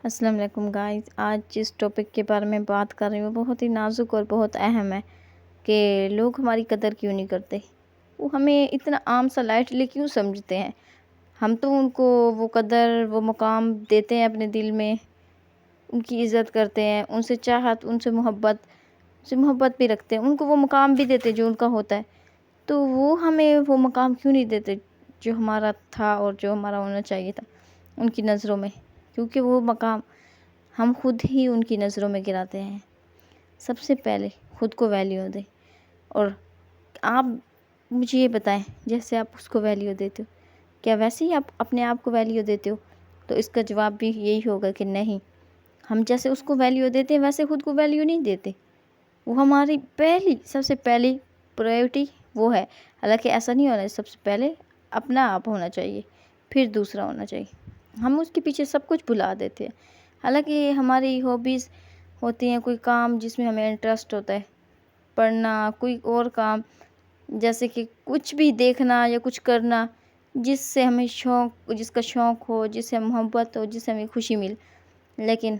السلام علیکم گائز، آج جس ٹاپک کے بارے میں بات کر رہی ہوں بہت ہی نازک اور بہت اہم ہے کہ لوگ ہماری قدر کیوں نہیں کرتے۔ وہ ہمیں اتنا عام سا لائٹلی کیوں سمجھتے ہیں۔ ہم تو ان کو وہ قدر وہ مقام دیتے ہیں اپنے دل میں، ان کی عزت کرتے ہیں، ان سے چاہت، ان سے محبت بھی رکھتے ہیں، ان کو وہ مقام بھی دیتے جو ان کا ہوتا ہے۔ تو وہ ہمیں وہ مقام کیوں نہیں دیتے جو ہمارا تھا اور جو ہمارا ہونا چاہیے تھا ان کی نظروں میں، کیونکہ وہ مقام ہم خود ہی ان کی نظروں میں گراتے ہیں۔ سب سے پہلے خود کو ویلیو دیں، اور آپ مجھے یہ بتائیں جیسے آپ اس کو ویلیو دیتے ہو، کیا ویسے ہی آپ اپنے آپ کو ویلیو دیتے ہو؟ تو اس کا جواب بھی یہی ہوگا کہ نہیں، ہم جیسے اس کو ویلیو دیتے ہیں ویسے خود کو ویلیو نہیں دیتے۔ وہ ہماری سب سے پہلی پرائیورٹی وہ ہے، حالانکہ ایسا نہیں ہونا ہے۔ سب سے پہلے اپنا آپ ہونا چاہیے، پھر دوسرا ہونا چاہیے۔ ہم اس کے پیچھے سب کچھ بھلا دیتے ہیں، حالانکہ ہماری ہابیز ہوتی ہیں، کوئی کام جس میں ہمیں انٹرسٹ ہوتا ہے، پڑھنا، کوئی اور کام جیسے کہ کچھ بھی دیکھنا یا کچھ کرنا جس سے ہمیں جس کا شوق ہو، جس سے محبت ہو، جس سے ہمیں خوشی مل۔ لیکن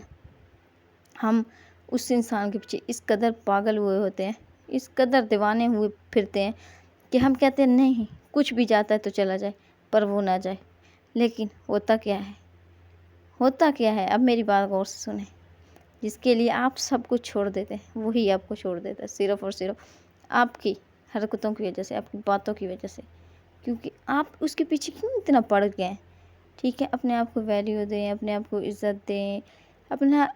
ہم اس انسان کے پیچھے اس قدر پاگل ہوئے ہوتے ہیں، اس قدر دیوانے ہوئے پھرتے ہیں کہ ہم کہتے ہیں نہیں، کچھ بھی جاتا ہے تو چلا جائے پر وہ نہ جائے۔ لیکن ہوتا کیا ہے؟ اب میری بات غور سے سنیں۔ جس کے لیے آپ سب کچھ چھوڑ دیتے ہیں وہی آپ کو چھوڑ دیتا ہے، صرف اور صرف آپ کی حرکتوں کی وجہ سے، آپ کی باتوں کی وجہ سے، کیونکہ آپ اس کے پیچھے کیوں اتنا پڑ گئے ہیں۔ ٹھیک ہے، اپنے آپ کو ویلیو دیں، اپنے آپ کو عزت دیں، اپنا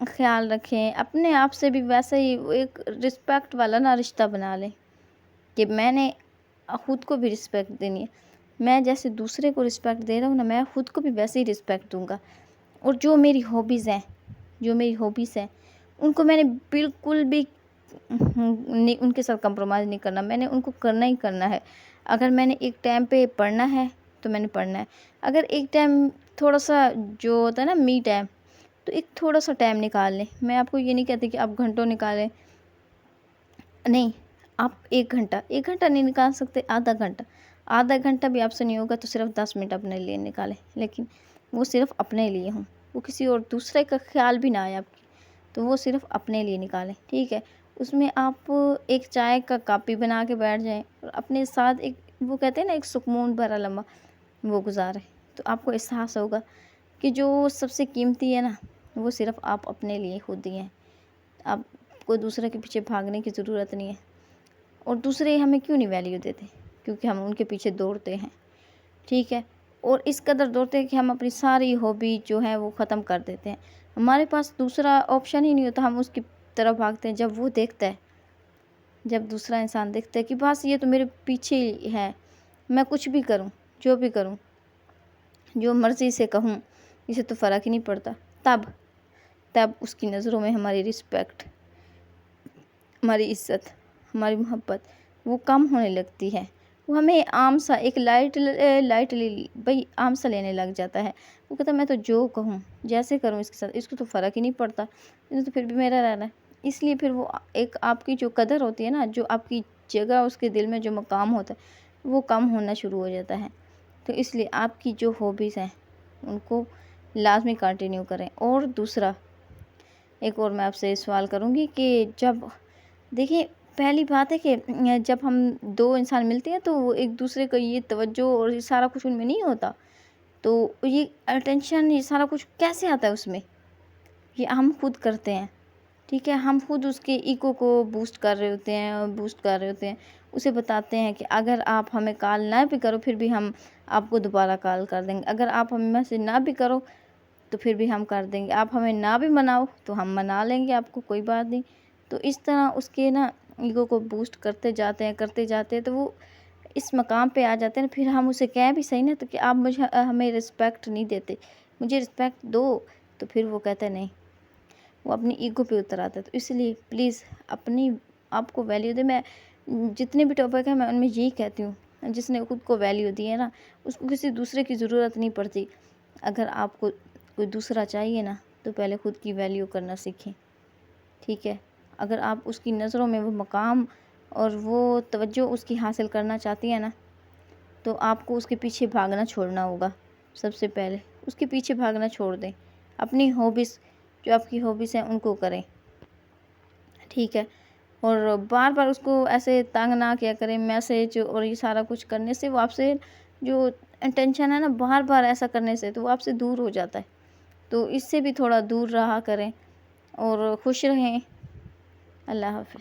خیال رکھیں، اپنے آپ سے بھی ویسے ہی ایک رسپیکٹ والا رشتہ بنا لیں کہ میں نے خود کو بھی رسپیکٹ دینی ہے۔ میں جیسے دوسرے کو رسپیکٹ دے رہا ہوں نا، میں خود کو بھی ویسے ہی رسپیکٹ دوں گا۔ اور جو میری ہابیز ہیں ان کو میں نے بالکل بھی ان کے ساتھ کمپرومائز نہیں کرنا، میں نے ان کو کرنا ہی کرنا ہے۔ اگر میں نے ایک ٹائم پہ پڑھنا ہے تو میں نے پڑھنا ہے، اگر ایک ٹائم تھوڑا سا جو ہوتا ہے نا می ٹائم، تو ایک تھوڑا سا ٹائم نکال لیں۔ میں آپ کو یہ نہیں کہتی کہ آپ گھنٹوں نکالیں، نہیں، آپ ایک گھنٹہ نہیں نکال سکتے، آدھا گھنٹہ بھی آپ سے نہیں ہوگا تو صرف 10 منٹ اپنے لیے نکالیں، لیکن وہ صرف اپنے لیے ہوں، وہ کسی اور دوسرے کا خیال بھی نہ آئے آپ کی، تو وہ صرف اپنے لیے نکالیں۔ ٹھیک ہے، اس میں آپ ایک چائے کا کاپی بنا کے بیٹھ جائیں اور اپنے ساتھ ایک وہ کہتے ہیں نا ایک سکون بھرا لمحہ وہ گزاریں، تو آپ کو احساس ہوگا کہ جو سب سے قیمتی ہے نا وہ صرف آپ اپنے لیے خود ہی ہیں۔ آپ کو دوسرے کے پیچھے بھاگنے کی ضرورت نہیں ہے۔ اور دوسرے ہمیں کیوں نہیں ویلیو دیتے؟ کیونکہ ہم ان کے پیچھے دوڑتے ہیں۔ ٹھیک ہے، اور اس قدر دوڑتے ہیں کہ ہم اپنی ساری ہابی جو ہے وہ ختم کر دیتے ہیں۔ ہمارے پاس دوسرا آپشن ہی نہیں ہوتا، ہم اس کی طرف بھاگتے ہیں جب دوسرا انسان دیکھتا ہے کہ بس یہ تو میرے پیچھے ہی ہے، میں کچھ بھی کروں، جو بھی کروں، جو مرضی سے کہوں، اسے تو فرق ہی نہیں پڑتا، تب اس کی نظروں میں ہماری رسپیکٹ، ہماری عزت، ہماری محبت وہ کم ہونے لگتی ہے۔ وہ ہمیں عام سا ایک بھئی عام سا لینے لگ جاتا ہے۔ وہ کہتا ہے میں تو جو کہوں، جیسے کروں اس کے ساتھ، اس کو تو فرق ہی نہیں پڑتا، اس تو پھر بھی میرا رہنا ہے۔ اس لیے پھر وہ ایک آپ کی جو قدر ہوتی ہے نا، جو آپ کی جگہ اس کے دل میں جو مقام ہوتا ہے وہ کم ہونا شروع ہو جاتا ہے۔ تو اس لیے آپ کی جو ہابیز ہیں ان کو لازمی کنٹینیو کریں۔ اور دوسرا ایک اور میں آپ سے سوال کروں گی کہ دیکھیں، پہلی بات ہے کہ جب ہم دو انسان ملتے ہیں تو وہ ایک دوسرے کا یہ توجہ اور یہ سارا کچھ ان میں نہیں ہوتا، تو یہ اٹینشن، یہ سارا کچھ کیسے آتا ہے اس میں؟ یہ ہم خود کرتے ہیں۔ ٹھیک ہے، ہم خود اس کے ایگو کو بوسٹ کر رہے ہوتے ہیں، اسے بتاتے ہیں کہ اگر آپ ہمیں کال نہ بھی کرو پھر بھی ہم آپ کو دوبارہ کال کر دیں گے، اگر آپ ہمیں میسج نہ بھی کرو تو پھر بھی ہم کر دیں گے، آپ ہمیں نہ بھی مناؤ تو ہم منا لیں گے آپ کو، کوئی بات نہیں۔ تو اس طرح اس کے ایگو کو بوسٹ کرتے جاتے ہیں تو وہ اس مقام پہ آ جاتے ہیں۔ پھر ہم اسے کہیں بھی صحیح نا، تو کہ آپ ہمیں رسپیکٹ نہیں دیتے، مجھے رسپیکٹ دو، تو پھر وہ کہتا ہے نہیں، وہ اپنی ایگو پہ اتر آتا ہے۔ تو اس لیے پلیز اپنی آپ کو ویلیو دے۔ میں جتنے بھی ٹاپک ہیں میں ان میں یہی کہتی ہوں، جس نے خود کو ویلیو دی ہے نا اس کو کسی دوسرے کی ضرورت نہیں پڑتی۔ اگر آپ کو کوئی دوسرا چاہیے نا تو پہلے خود کی ویلیو کرنا سیکھیں۔ ٹھیک ہے، اگر آپ اس کی نظروں میں وہ مقام اور وہ توجہ اس کی حاصل کرنا چاہتی ہیں نا تو آپ کو اس کے پیچھے بھاگنا چھوڑنا ہوگا۔ سب سے پہلے اس کے پیچھے بھاگنا چھوڑ دیں، اپنی ہابیز جو آپ کی ہابیز ہیں ان کو کریں، ٹھیک ہے؟ اور بار بار اس کو ایسے تنگ نہ کیا کریں میسج اور یہ سارا کچھ کرنے سے، وہ آپ سے جو انٹینشن ہے نا بار بار ایسا کرنے سے، تو وہ آپ سے دور ہو جاتا ہے، تو اس سے بھی تھوڑا دور رہا کریں اور خوش رہیں۔ اللہ حافظ۔